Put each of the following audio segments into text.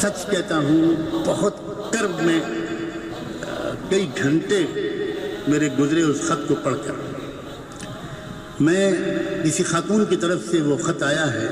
سچ کہتا ہوں بہت کرب میں کئی گھنٹے میرے گزرے اس خط کو پڑھ کر. میں کسی خاتون کی طرف سے وہ خط آیا ہے،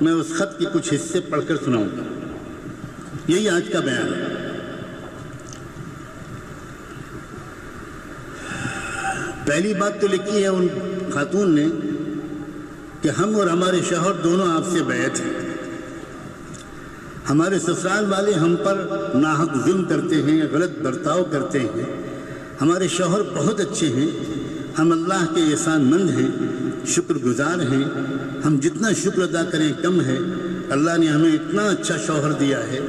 میں اس خط کے کچھ حصے پڑھ کر سناؤں گا. یہی آج کا بیان ہے. پہلی بات تو لکھی ہے ان خاتون نے کہ ہم اور ہمارے شوہر دونوں آپ سے بیعت ہیں. ہمارے سسرال والے ہم پر ناحق ظلم کرتے ہیں، غلط برتاؤ کرتے ہیں. ہمارے شوہر بہت اچھے ہیں، ہم اللہ کے احسان مند ہیں، شکر گزار ہیں. ہم جتنا شکر ادا کریں کم ہے. اللہ نے ہمیں اتنا اچھا شوہر دیا ہے.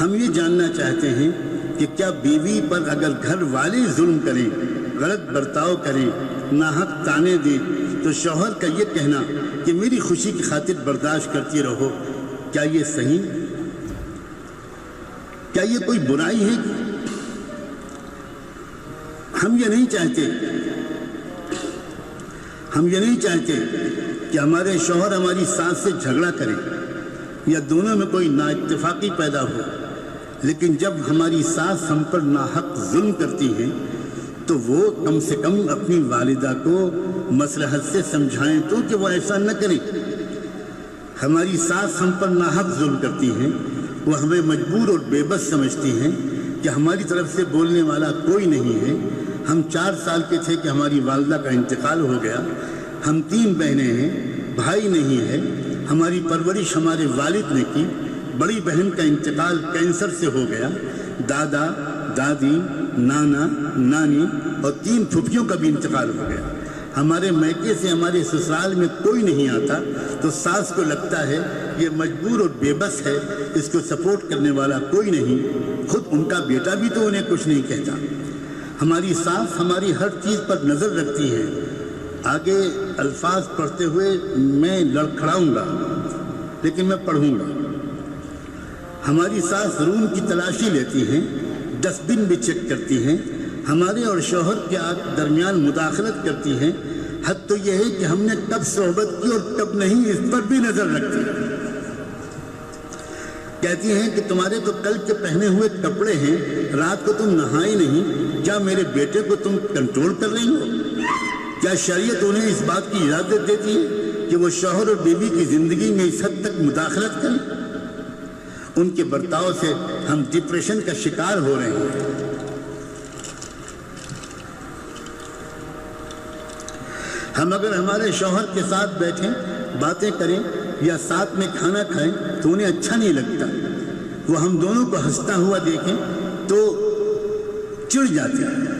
ہم یہ جاننا چاہتے ہیں کہ کیا بیوی پر اگر گھر والے ظلم کریں، غلط برتاؤ کریں، ناحق تانے دیں، تو شوہر کا یہ کہنا کہ میری خوشی کی خاطر برداشت کرتی رہو، کیا یہ صحیح؟ کیا یہ کوئی برائی ہے؟ ہم یہ نہیں چاہتے کہ ہمارے شوہر ہماری ساس سے جھگڑا کریں یا دونوں میں کوئی نااتفاقی پیدا ہو. لیکن جب ہماری ساس ہم پر ناحق ظلم کرتی ہیں تو وہ کم سے کم اپنی والدہ کو مصلحت سے سمجھائیں تو کہ وہ ایسا نہ کریں. ہماری ساس ہم پر ناحق ظلم کرتی ہیں، وہ ہمیں مجبور اور بے بس سمجھتی ہیں کہ ہماری طرف سے بولنے والا کوئی نہیں ہے. ہم 4 سال کے تھے کہ ہماری والدہ کا انتقال ہو گیا. ہم 3 بہنیں ہیں، بھائی نہیں ہے. ہماری پرورش ہمارے والد نے کی. بڑی بہن کا انتقال کینسر سے ہو گیا. دادا، دادی، نانا، نانی اور 3 پھوپھیوں کا بھی انتقال ہو گیا. ہمارے میکے سے ہمارے سسرال میں کوئی نہیں آتا تو ساس کو لگتا ہے یہ مجبور اور بے بس ہے، اس کو سپورٹ کرنے والا کوئی نہیں. خود ان کا بیٹا بھی تو انہیں کچھ نہیں کہتا. ہماری ساس ہماری ہر چیز پر نظر رکھتی ہے. آگے الفاظ پڑھتے ہوئے میں لڑکھڑاؤں گا لیکن میں پڑھوں گا. ہماری ساس روم کی تلاشی لیتی ہیں، ڈسٹ بن بھی چیک کرتی ہیں. ہمارے اور شوہر کے درمیان مداخلت کرتی ہیں. حد تو یہ ہے کہ ہم نے کب صحبت کی اور کب نہیں اس پر بھی نظر رکھتی ہے. کہتی ہیں کہ تمہارے تو کل کے پہنے ہوئے کپڑے ہیں، رات کو تم نہائے نہیں. کیا میرے بیٹے کو تم کنٹرول کر رہی ہو؟ کیا شریعت انہیں اس بات کی اجازت دیتی ہے کہ وہ شوہر اور بیوی کی زندگی میں اس حد تک مداخلت کریں؟ ان کے برتاؤ سے ہم ڈپریشن کا شکار ہو رہے ہیں. ہم اگر ہمارے شوہر کے ساتھ بیٹھیں، باتیں کریں یا ساتھ میں کھانا کھائیں تو انہیں اچھا نہیں لگتا. وہ ہم دونوں کو ہنستا ہوا دیکھیں تو چڑ جاتے ہیں.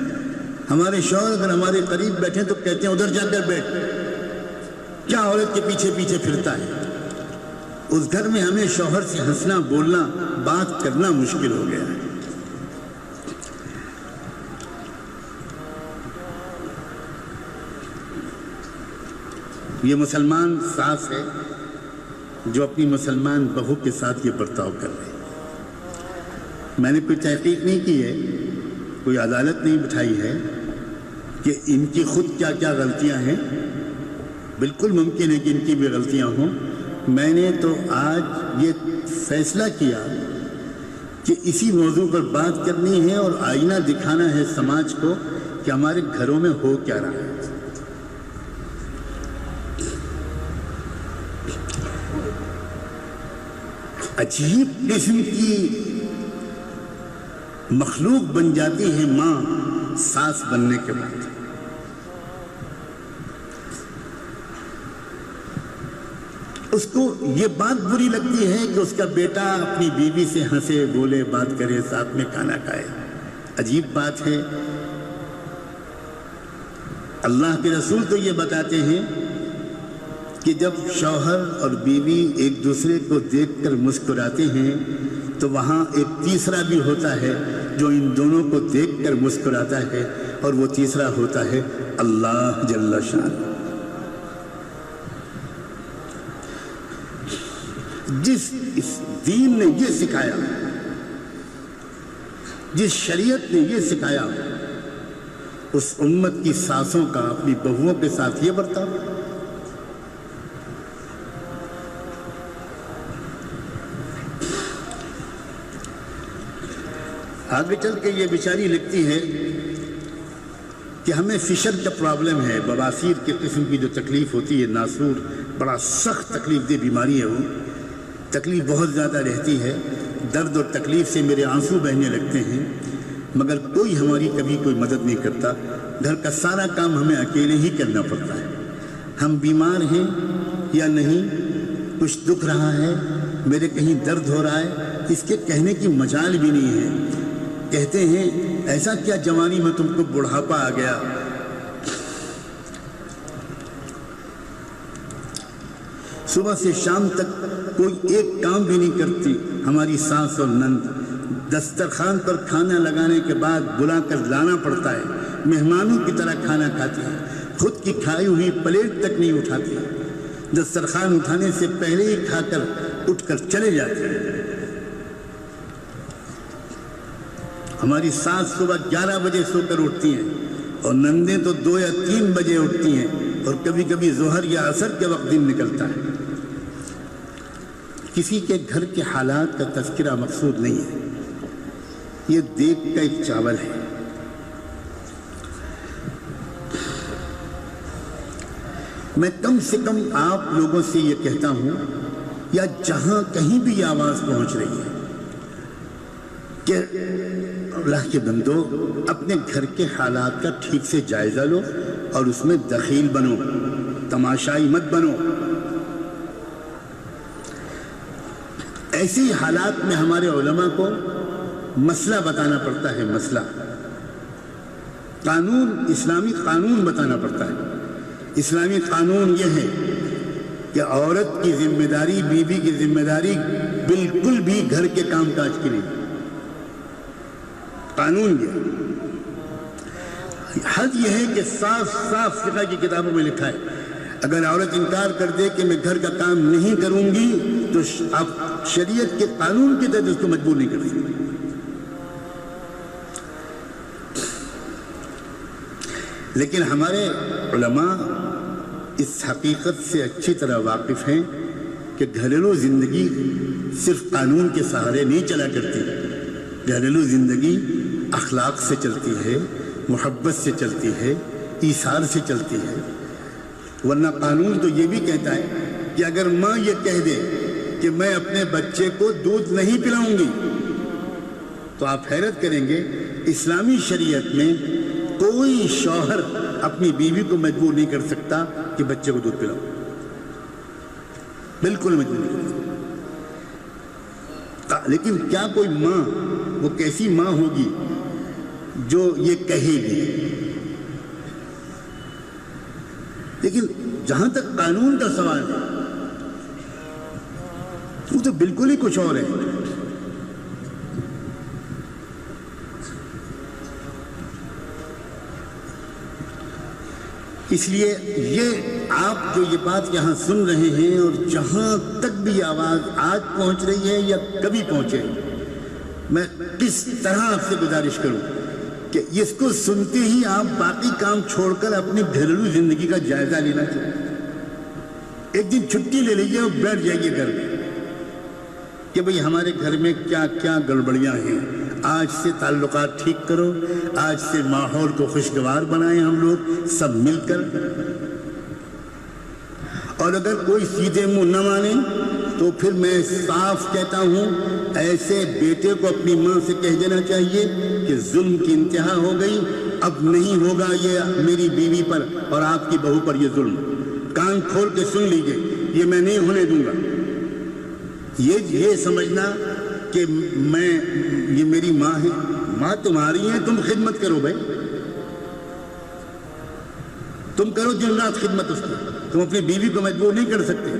ہمارے شوہر اگر ہمارے قریب بیٹھیں تو کہتے ہیں ادھر جا کر بیٹھ، کیا عورت کے پیچھے پیچھے پھرتا ہے. اس گھر میں ہمیں شوہر سے ہنسنا، بولنا، بات کرنا مشکل ہو گیا ہے. یہ مسلمان ساس ہے جو اپنی مسلمان بہو کے ساتھ یہ برتاؤ کر رہے ہیں. میں نے کوئی تحقیق نہیں کی ہے، کوئی عدالت نہیں بٹھائی ہے کہ ان کی خود کیا کیا غلطیاں ہیں. بالکل ممکن ہے کہ ان کی بھی غلطیاں ہوں. میں نے تو آج یہ فیصلہ کیا کہ اسی موضوع پر بات کرنی ہے اور آئینہ دکھانا ہے سماج کو کہ ہمارے گھروں میں ہو کیا رہا ہے. عجیب قسم کی مخلوق بن جاتی ہے ماں ساس بننے کے بعد. اس کو یہ بات بری لگتی ہے کہ اس کا بیٹا اپنی بیوی سے ہنسے، بولے، بات کرے، ساتھ میں کھانا کھائے. عجیب بات ہے. اللہ کے رسول تو یہ بتاتے ہیں کہ جب شوہر اور بیوی ایک دوسرے کو دیکھ کر مسکراتے ہیں تو وہاں ایک تیسرا بھی ہوتا ہے جو ان دونوں کو دیکھ کر مسکراتا ہے، اور وہ تیسرا ہوتا ہے اللہ جل شانہ. جس دین نے یہ سکھایا، جس شریعت نے یہ سکھایا، اس امت کی ساسوں کا اپنی بہوؤں کے ساتھ یہ برتاؤ. آگے چل کے یہ بیچاری لکھتی ہے کہ ہمیں فشر کا پرابلم ہے، بواسیر کے قسم کی جو تکلیف ہوتی ہے، ناسور، بڑا سخت تکلیف دہ بیماری ہے، وہ تکلیف بہت زیادہ رہتی ہے، درد اور تکلیف سے میرے آنسو بہنے لگتے ہیں، مگر کوئی ہماری کبھی کوئی مدد نہیں کرتا، گھر کا سارا کام ہمیں اکیلے ہی کرنا پڑتا ہے۔ ہم بیمار ہیں یا نہیں، کچھ دکھ رہا ہے، میرے کہیں درد ہو رہا ہے، اس کے کہنے کی مجال بھی نہیں ہے۔ کہتے ہیں ایسا کیا جوانی میں تم کو بڑھاپا آ گیا؟ صبح سے شام تک کوئی ایک کام بھی نہیں کرتی ہماری ساس اور نند، دسترخوان پر کھانا لگانے کے بعد بلا کر لانا پڑتا ہے، مہمانوں کی طرح کھانا کھاتی ہے، خود کی کھائی ہوئی پلیٹ تک نہیں اٹھاتی، دسترخوان اٹھانے سے پہلے ہی کھا کر اٹھ کر چلے جاتی ہے۔ ہماری ساس صبح 11 بجے سو کر اٹھتی ہیں اور نندیں تو 2 یا 3 بجے اٹھتی ہیں، اور کبھی کبھی ظہر یا عصر کے وقت دن نکلتا ہے۔ کسی کے گھر کے حالات کا تذکرہ مقصود نہیں ہے، یہ دیکھ کا ایک چاول ہے۔ میں کم سے کم آپ لوگوں سے یہ کہتا ہوں، یا جہاں کہیں بھی یہ آواز پہنچ رہی ہے، کہ اللہ کے بندو اپنے گھر کے حالات کا ٹھیک سے جائزہ لو اور اس میں دخیل بنو، تماشائی مت بنو۔ ایسی حالات میں ہمارے علماء کو مسئلہ بتانا پڑتا ہے، مسئلہ قانون، اسلامی قانون بتانا پڑتا ہے۔ اسلامی قانون یہ ہے کہ عورت کی ذمہ داری، بیوی کی ذمہ داری بالکل بھی گھر کے کام کاج کی نہیں، قانون یہ حد یہ ہے کہ صاف صاف فقہ کی کتابوں میں لکھا ہے، اگر عورت انکار کر دے کہ میں گھر کا کام نہیں کروں گی تو آپ شریعت کے قانون کے تحت اس کو مجبور نہیں کر سکتے۔ لیکن ہمارے علماء اس حقیقت سے اچھی طرح واقف ہیں کہ گھریلو زندگی صرف قانون کے سہارے نہیں چلا کرتی، گھریلو زندگی اخلاق سے چلتی ہے، محبت سے چلتی ہے، ایثار سے چلتی ہے۔ ورنہ قانون تو یہ بھی کہتا ہے کہ اگر ماں یہ کہہ دے کہ میں اپنے بچے کو دودھ نہیں پلاؤں گی، تو آپ حیرت کریں گے اسلامی شریعت میں کوئی شوہر اپنی بیوی کو مجبور نہیں کر سکتا کہ بچے کو دودھ پلاؤ، بالکل مجبور نہیں کر سکتا۔ لیکن کیا کوئی ماں، وہ کیسی ماں ہوگی جو یہ کہے گی؟ لیکن جہاں تک قانون کا سوال ہے وہ تو بالکل ہی کچھ اور ہے۔ اس لیے یہ آپ جو یہ بات یہاں سن رہے ہیں اور جہاں تک بھی آواز آج پہنچ رہی ہے یا کبھی پہنچے، میں کس طرح آپ سے گزارش کروں کہ اس کو سنتے ہی آپ باقی کام چھوڑ کر اپنی گھریلو زندگی کا جائزہ لینا چاہیے۔ ایک دن چھٹی لے لیجیے اور بیٹھ جائیے گھر میں کہ بھئی ہمارے گھر میں کیا کیا گڑبڑیاں ہیں، آج سے تعلقات ٹھیک کرو، آج سے ماحول کو خوشگوار بنائیں ہم لوگ سب مل کر۔ اور اگر کوئی سیدھے منہ نہ مانے تو پھر میں صاف کہتا ہوں، ایسے بیٹے کو اپنی ماں سے کہہ دینا چاہیے کہ ظلم کی انتہا ہو گئی، اب نہیں ہوگا یہ میری بیوی پر اور آپ کی بہو پر یہ ظلم، کان کھول کے سن لیجئے، یہ میں نہیں ہونے دوں گا۔ یہ سمجھنا کہ یہ میری ماں ہے، ماں تمہاری ہے، تم خدمت کرو بھائی، تم کرو دن رات خدمت اس کی، تم اپنی بیوی کو مجبور نہیں کر سکتے۔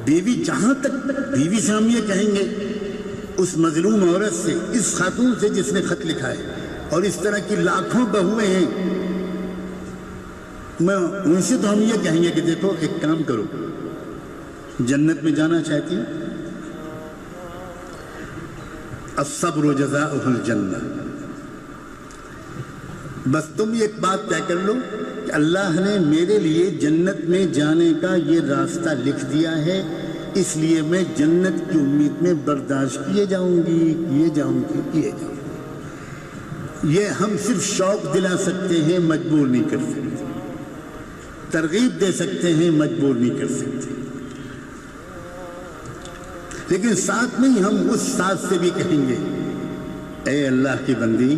بیوی جہاں تک بیوی سے ہم یہ کہیں گے، اس مظلوم عورت سے، اس خاتون سے جس نے خط لکھا ہے، اور اس طرح کی لاکھوں بہویں ہیں، میں ان سے تو ہم یہ کہیں گے کہ دیکھو ایک کام کرو، جنت میں جانا چاہتی ہوں، الصبر جزاؤہ الجنہ، بس تم ایک بات طے کر لو کہ اللہ نے میرے لیے جنت میں جانے کا یہ راستہ لکھ دیا ہے، اس لیے میں جنت کی امید میں برداشت کیے جاؤں گی۔ یہ ہم صرف شوق دلا سکتے ہیں، مجبور نہیں کر سکتے، ترغیب دے سکتے ہیں، مجبور نہیں کر سکتے، لیکن ساتھ میں ہی ہم اس ساتھ سے بھی کہیں گے اے اللہ کی بندی،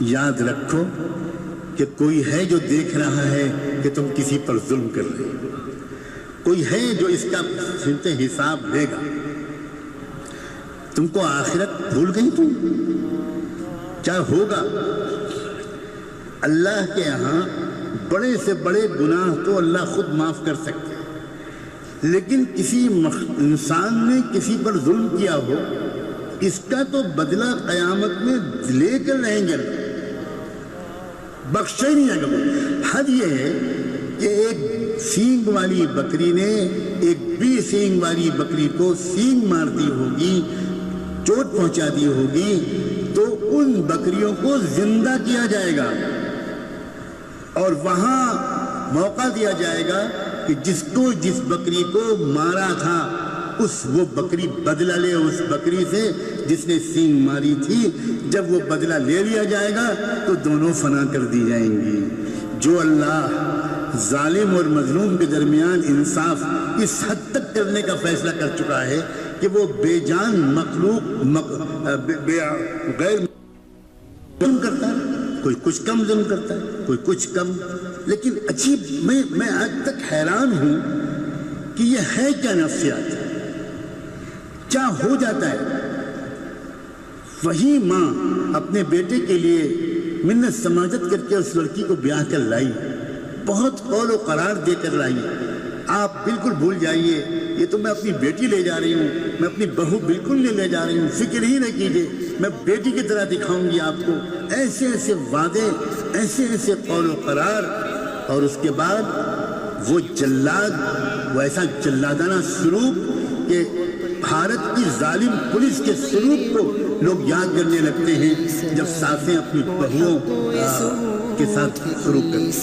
یاد رکھو کہ کوئی ہے جو دیکھ رہا ہے کہ تم کسی پر ظلم کر رہے ہو، کوئی ہے جو اس کا حساب لے گا۔ تم کو آخرت بھول گئی تم؟ کیا ہوگا؟ اللہ کے ہاں بڑے سے بڑے گناہ تو اللہ خود معاف کر سکتے ہیں، لیکن کسی انسان نے کسی پر ظلم کیا ہو، اس کا تو بدلہ قیامت میں لے کر رہیں گے، بخشے نہیں آگا۔ حد یہ ہے کہ ایک سینگ والی بکری نے ایک بی سینگ والی بکری کو سینگ مار دی ہوگی، چوٹ پہنچا دی ہوگی، تو ان بکریوں کو زندہ کیا جائے گا اور وہاں موقع دیا جائے گا کہ جس بکری کو مارا تھا وہ بکری بدلہ لے اس بکری سے جس نے سینگ ماری تھی۔ جب وہ بدلہ لے لیا جائے گا تو دونوں فنا کر دی جائیں گی۔ جو اللہ ظالم اور مظلوم کے درمیان انصاف اس حد تک کرنے کا فیصلہ کر چکا ہے کہ وہ بے جان مخلوق غیر ظلم کرتا ہے، کوئی کچھ کم ظلم کرتا ہے، کوئی کچھ کم، لیکن عجیب میں آج تک حیران ہوں کہ یہ ہے کیا نفسیات، کیا ہو جاتا ہے۔ وہی ماں اپنے بیٹے کے لیے منت سماجت کر کے اس لڑکی کو بیاہ کر لائی، بہت قول و قرار دے کر لائی۔ آپ بالکل بھول جائیے، یہ تو میں اپنی بیٹی لے جا رہی ہوں، میں اپنی بہو بالکل نہیں لے جا رہی ہوں، فکر ہی نہ کیجیے، میں بیٹی کی طرح دکھاؤں گی آپ کو۔ ایسے ایسے وعدے، ایسے ایسے قول و قرار، اور اس کے بعد وہ جلاد، وہ ایسا جلادانہ سلوک کہ بھارت کی ظالم پولیس کے سلوک کو لوگ یاد کرنے لگتے ہیں جب ساسیں اپنی بہوؤں کے ساتھ سلوک کرتے ہیں۔